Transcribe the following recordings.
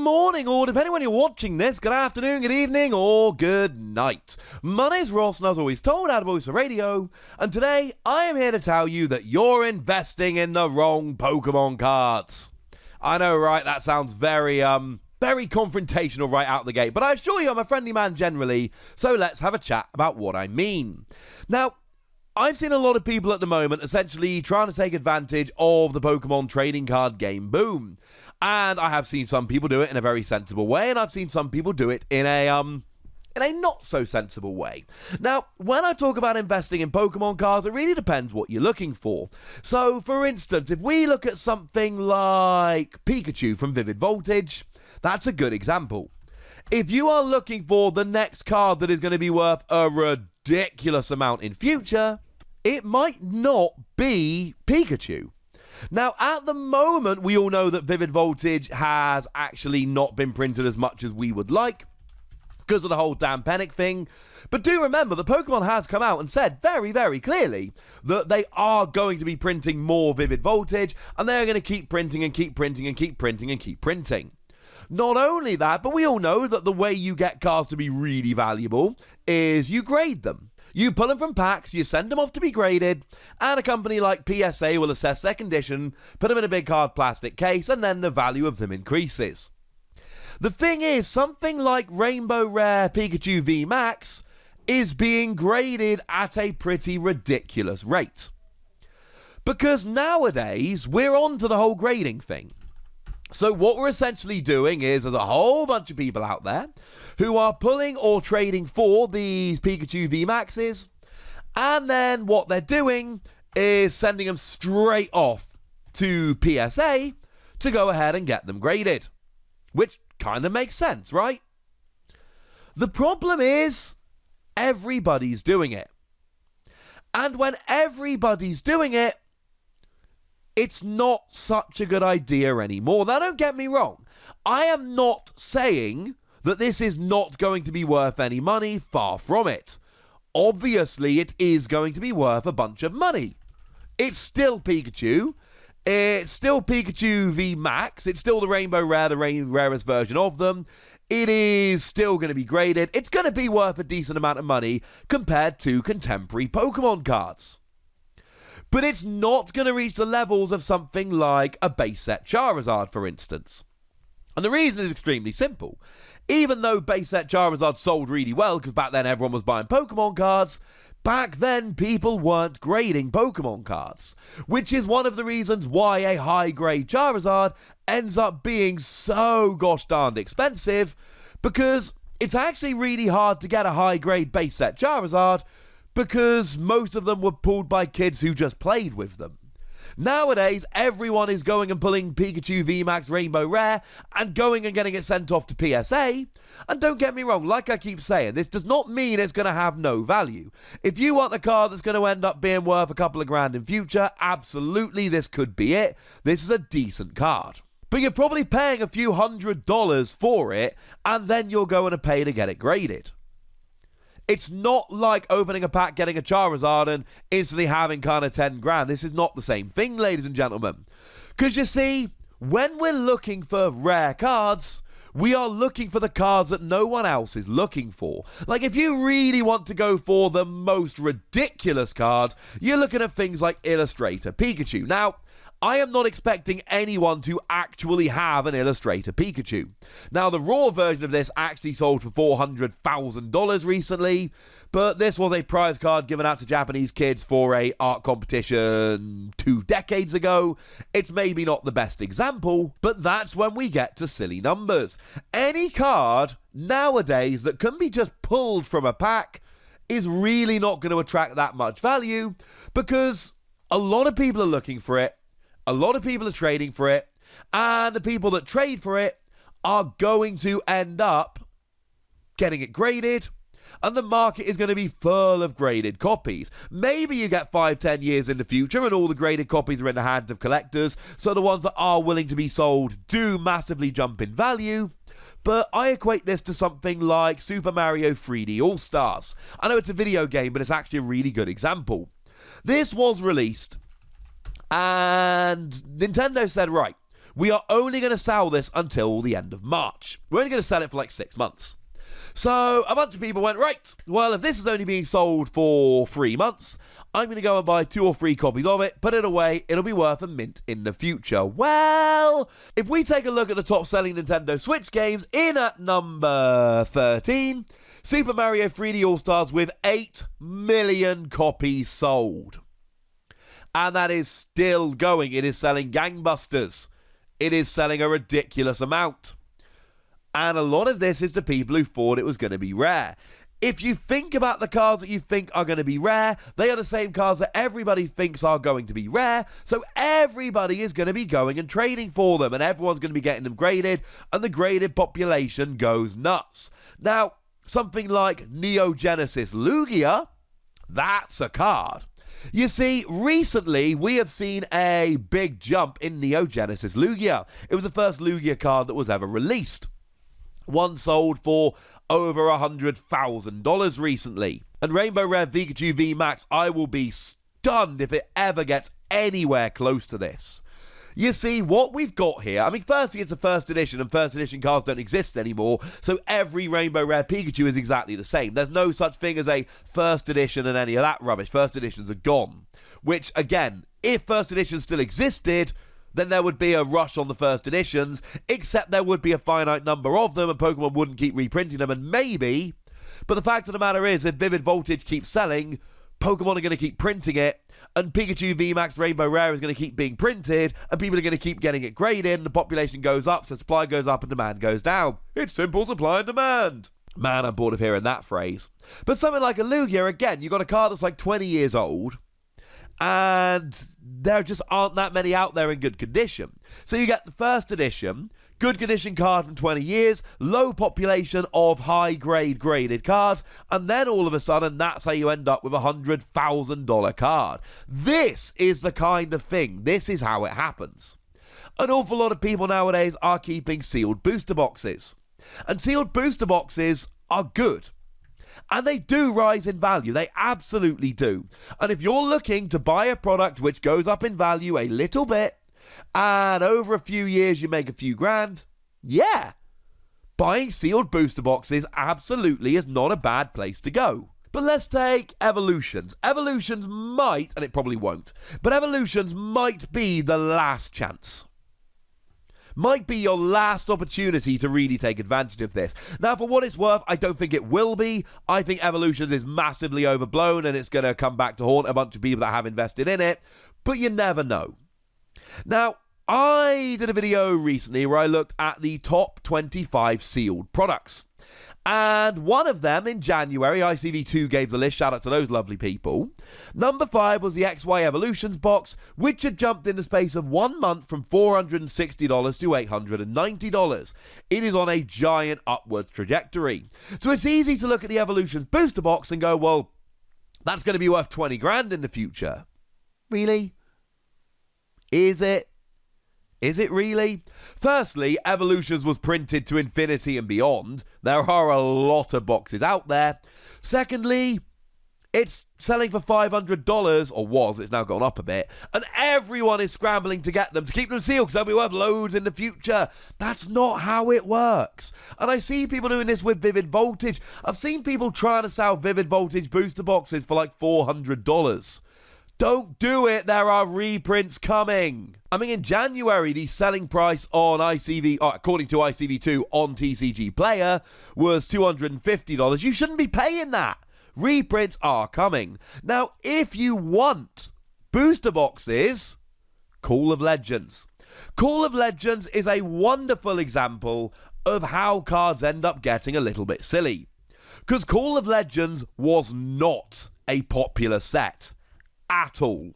morning, or depending when you're watching this, good afternoon, good evening, or good night. My name's Ross, and as always told, out of Voice of Radio, and today I am here to tell you that you're investing in the wrong Pokemon cards. I know, right? That sounds very confrontational right out the gate, but I assure you I'm a friendly man generally, so let's have a chat about what I mean. Now, I've seen a lot of people at the moment essentially trying to take advantage of the Pokemon trading card game boom. And I have seen some people do it in a very sensible way, and I've seen some people do it in a not so sensible way. Now, when I talk about investing in Pokemon cards, it really depends what you're looking for. So, for instance, if we look at something like Pikachu from Vivid Voltage, that's a good example. If you are looking for the next card that is going to be worth a ridiculous amount in future, it might not be Pikachu. Now, at the moment, we all know that Vivid Voltage has actually not been printed as much as we would like because of the whole damn panic thing. But do remember, the Pokemon has come out and said very, very clearly that they are going to be printing more Vivid Voltage, and they're going to keep printing and keep printing and keep printing and keep printing. Not only that, but we all know that the way you get cards to be really valuable is you grade them. You pull them from packs, you send them off to be graded, and a company like PSA will assess their condition, put them in a big hard plastic case, and then the value of them increases. The thing is, something like Rainbow Rare Pikachu V Max is being graded at a pretty ridiculous rate. Because nowadays, we're on to the whole grading thing. So what we're essentially doing is there's a whole bunch of people out there who are pulling or trading for these Pikachu V Maxes, and then what they're doing is sending them straight off to PSA to go ahead and get them graded, which kind of makes sense, right? The problem is everybody's doing it. And when everybody's doing it, it's not such a good idea anymore. Now, don't get me wrong. I am not saying that this is not going to be worth any money. Far from it. Obviously, it is going to be worth a bunch of money. It's still Pikachu. It's still Pikachu V Max. It's still the Rainbow Rare, the rarest version of them. It is still going to be graded. It's going to be worth a decent amount of money compared to contemporary Pokemon cards. But it's not going to reach the levels of something like a base set Charizard, for instance. And the reason is extremely simple. Even though base set Charizard sold really well, because back then everyone was buying Pokemon cards, back then people weren't grading Pokemon cards. Which is one of the reasons why a high-grade Charizard ends up being so gosh darned expensive, because it's actually really hard to get a high-grade base set Charizard, because most of them were pulled by kids who just played with them. Nowadays, everyone is going and pulling Pikachu VMAX Rainbow Rare and going and getting it sent off to PSA. And don't get me wrong, like I keep saying, this does not mean it's going to have no value. If you want a card that's going to end up being worth a couple of grand in future, absolutely, this could be it. This is a decent card. But you're probably paying a few $100s for it, and then you're going to pay to get it graded. It's not like opening a pack, getting a Charizard, and instantly having kind of 10 grand. This is not the same thing, ladies and gentlemen. Because you see, when we're looking for rare cards, we are looking for the cards that no one else is looking for. Like, if you really want to go for the most ridiculous card, you're looking at things like Illustrator Pikachu. Now, I am not expecting anyone to actually have an Illustrator Pikachu. Now, the raw version of this actually sold for $400,000 recently, but this was a prize card given out to Japanese kids for a art competition 2 decades ago. It's maybe not the best example, but that's when we get to silly numbers. Any card nowadays that can be just pulled from a pack is really not going to attract that much value, because a lot of people are looking for it. A lot of people are trading for it, and the people that trade for it are going to end up getting it graded, and the market is going to be full of graded copies. Maybe you get 5-10 years in the future and all the graded copies are in the hands of collectors, so the ones that are willing to be sold do massively jump in value. But I equate this to something like Super Mario 3D All-Stars. I know it's a video game, but it's actually a really good example. This was released, and Nintendo said, right, we are only going to sell this until the end of March. We're only going to sell it for like 6 months. So a bunch of people went, right, well, if this is only being sold for 3 months, I'm going to go and buy 2 or 3 copies of it, put it away, it'll be worth a mint in the future. Well, if we take a look at the top-selling Nintendo Switch games, in at number 13, Super Mario 3D All-Stars with 8 million copies sold. And that is still going. It is selling gangbusters. It is selling a ridiculous amount. And a lot of this is to people who thought it was going to be rare. If you think about the cards that you think are going to be rare, they are the same cards that everybody thinks are going to be rare. So everybody is going to be going and trading for them. And everyone's going to be getting them graded. And the graded population goes nuts. Now, something like Neo Genesis Lugia, that's a card. You see, recently we have seen a big jump in Neo Genesis Lugia. It was the first Lugia card that was ever released. One sold for over $100,000 recently. And Rainbow Rare Pikachu VMAX, I will be stunned if it ever gets anywhere close to this. You see, what we've got here, I mean, firstly, it's a first edition, and first edition cards don't exist anymore, so every Rainbow Rare Pikachu is exactly the same. There's no such thing as a first edition and any of that rubbish. First editions are gone. Which, again, if first editions still existed, then there would be a rush on the first editions, except there would be a finite number of them, and Pokemon wouldn't keep reprinting them, and maybe, but the fact of the matter is, if Vivid Voltage keeps selling, Pokemon are going to keep printing it, and Pikachu VMAX Rainbow Rare is going to keep being printed, and people are going to keep getting it graded, and the population goes up, so supply goes up and demand goes down. It's simple supply and demand. Man, I'm bored of hearing that phrase. But something like a Lugia, again, you've got a card that's like 20 years old, and there just aren't that many out there in good condition. So you get the first edition, good condition card from 20 years, low population of high-grade graded cards, and then all of a sudden, that's how you end up with a $100,000 card. This is the kind of thing. This is how it happens. An awful lot of people nowadays are keeping sealed booster boxes. And sealed booster boxes are good. And they do rise in value. They absolutely do. And if you're looking to buy a product which goes up in value a little bit, and over a few years you make a few grand, yeah, buying sealed booster boxes absolutely is not a bad place to go. But let's take Evolutions. Evolutions might, and it probably won't, but Evolutions might be the last chance. Might be your last opportunity to really take advantage of this. Now, for what it's worth, I don't think it will be. I think Evolutions is massively overblown and it's going to come back to haunt a bunch of people that have invested in it. But you never know. Now, I did a video recently where I looked at the top 25 sealed products. And one of them in January, ICV2 gave the list, shout out to those lovely people. Number 5 was the XY Evolutions box, which had jumped in the space of 1 month from $460 to $890. It is on a giant upwards trajectory. So it's easy to look at the Evolutions booster box and go, well, that's going to be worth 20 grand in the future. Really? Is it? Is it really? Firstly, Evolutions was printed to infinity and beyond. There are a lot of boxes out there. Secondly, it's selling for $500, or was, it's now gone up a bit, and everyone is scrambling to get them, to keep them sealed, because they'll be worth loads in the future. That's not how it works. And I see people doing this with Vivid Voltage. I've seen people trying to sell Vivid Voltage booster boxes for like $400. Don't do it. There are reprints coming. I mean, in January, the selling price on according to ICV2 on TCG Player was $250. You shouldn't be paying that. Reprints are coming. Now, if you want booster boxes, Call of Legends. Call of Legends is a wonderful example of how cards end up getting a little bit silly. Because Call of Legends was not a popular set. At all.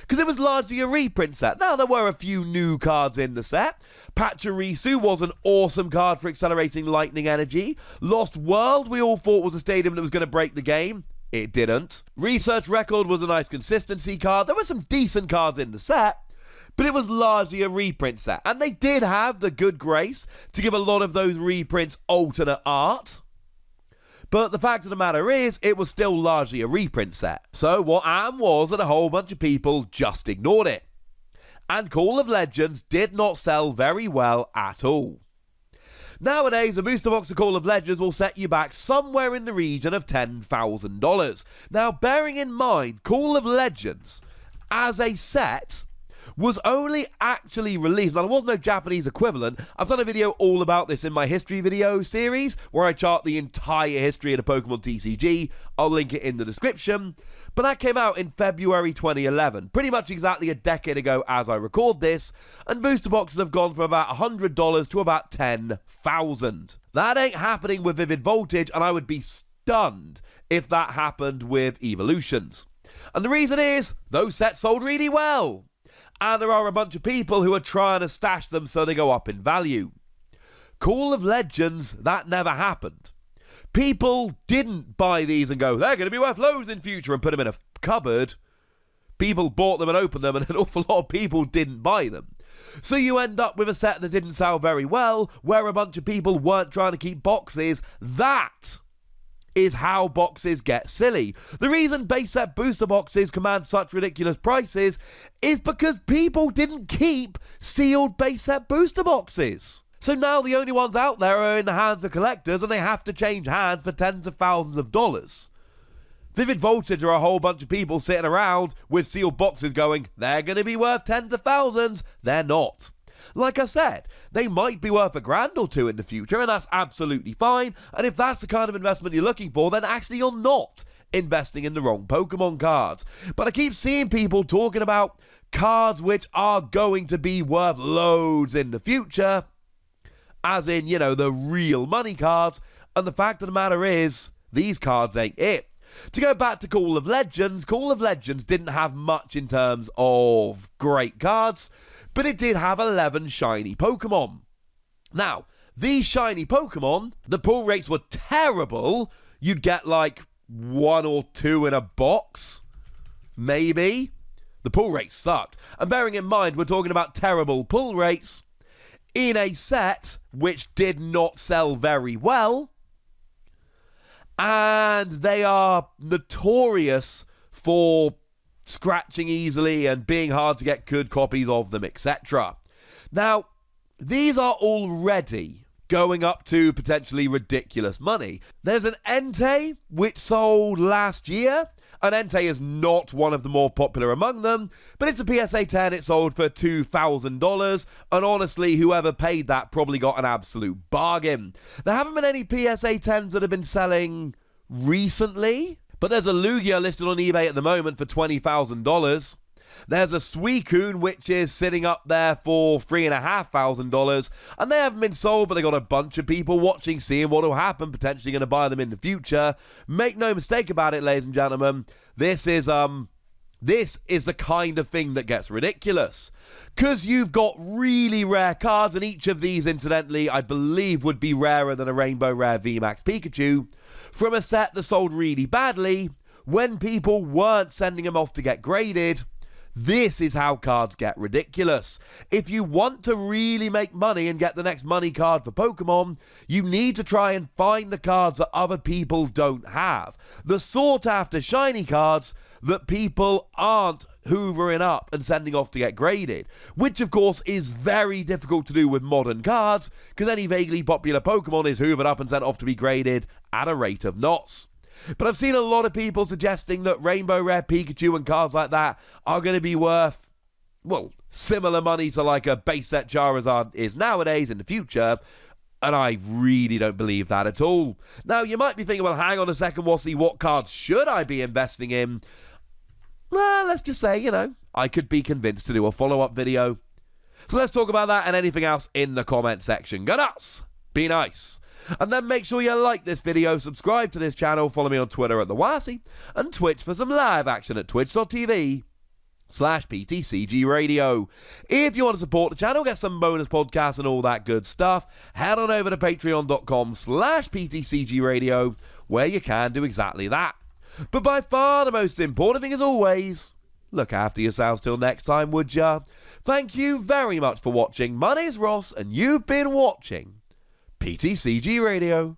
Because it was largely a reprint set. Now, there were a few new cards in the set. Pachirisu was an awesome card for accelerating lightning energy. Lost World, we all thought was a stadium that was going to break the game. It didn't. Research Record was a nice consistency card. There were some decent cards in the set, but it was largely a reprint set. And they did have the good grace to give a lot of those reprints alternate art. But the fact of the matter is, it was still largely a reprint set. So what happened was that a whole bunch of people just ignored it. and Call of Legends did not sell very well at all. Nowadays, a booster box of Call of Legends will set you back somewhere in the region of $10,000. Now, bearing in mind, Call of Legends, as a set, was only actually released, now there was no Japanese equivalent. I've done a video all about this in my history video series, where I chart the entire history of the Pokemon TCG. I'll link it in the description. But that came out in February 2011, pretty much exactly a decade ago as I record this, and booster boxes have gone from about $100 to about $10,000. That ain't happening with Vivid Voltage, and I would be stunned if that happened with Evolutions. And the reason is, those sets sold really well. And there are a bunch of people who are trying to stash them so they go up in value. Call of Legends, that never happened. People didn't buy these and go, they're going to be worth loads in future, and put them in a cupboard. People bought them and opened them, and an awful lot of people didn't buy them. So you end up with a set that didn't sell very well, where a bunch of people weren't trying to keep boxes. That is how boxes get silly. The reason base set booster boxes command such ridiculous prices is because people didn't keep sealed base set booster boxes. So now the only ones out there are in the hands of collectors, and they have to change hands for tens of thousands of dollars. Vivid Voltage are a whole bunch of people sitting around with sealed boxes going, they're going to be worth tens of thousands. They're not. Like I said, they might be worth $1,000 or $2 in the future, and that's absolutely fine. And if that's the kind of investment you're looking for, then actually you're not investing in the wrong Pokemon cards. But I keep seeing people talking about cards which are going to be worth loads in the future, as in, you know, the real money cards. And the fact of the matter is, these cards ain't it. To go back to Call of Legends didn't have much in terms of great cards, but it did have 11 shiny Pokemon. Now, these shiny Pokemon, the pull rates were terrible. You'd get like 1 or 2 in a box, maybe. The pull rates sucked. And bearing in mind, we're talking about terrible pull rates in a set which did not sell very well. And they are notorious for scratching easily and being hard to get good copies of them, etc. Now, these are already going up to potentially ridiculous money. There's an Entei which sold last year. An Entei is not one of the more popular among them, but it's a PSA 10. It sold for $2,000, and honestly, whoever paid that probably got an absolute bargain. There haven't been any PSA 10s that have been selling recently, but there's a Lugia listed on eBay at the moment for $20,000. There's a Suicune which is sitting up there for $3,500, and they haven't been sold, but they got a bunch of people watching, seeing what will happen, potentially going to buy them in the future. Make no mistake about it, ladies and gentlemen, this is the kind of thing that gets ridiculous, because you've got really rare cards, and each of these, incidentally, I believe would be rarer than a Rainbow Rare VMAX Pikachu, from a set that sold really badly when people weren't sending them off to get graded. This is how cards get ridiculous. If you want to really make money and get the next money card for Pokemon, you need to try and find the cards that other people don't have. The sought-after shiny cards that people aren't hoovering up and sending off to get graded, which of course is very difficult to do with modern cards, because any vaguely popular Pokemon is hoovered up and sent off to be graded at a rate of knots. But I've seen a lot of people suggesting that Rainbow Rare Pikachu and cards like that are going to be worth, well, similar money to like a base set Charizard is nowadays in the future, and I really don't believe that at all. Now, you might be thinking, well, hang on a second, Wassy, what cards should I be investing in? Well, let's just say, you know, I could be convinced to do a follow-up video. So let's talk about that and anything else in the comment section. Go nuts! Be nice! And then make sure you like this video, subscribe to this channel, follow me on Twitter at TheWassy, and Twitch for some live action at twitch.tv/PTCG Radio. If you want to support the channel, get some bonus podcasts and all that good stuff, head on over to patreon.com/PTCG Radio, where you can do exactly that. But by far the most important thing, as always, look after yourselves till next time, would ya? Thank you very much for watching. My name's Ross, and you've been watching PTCG Radio.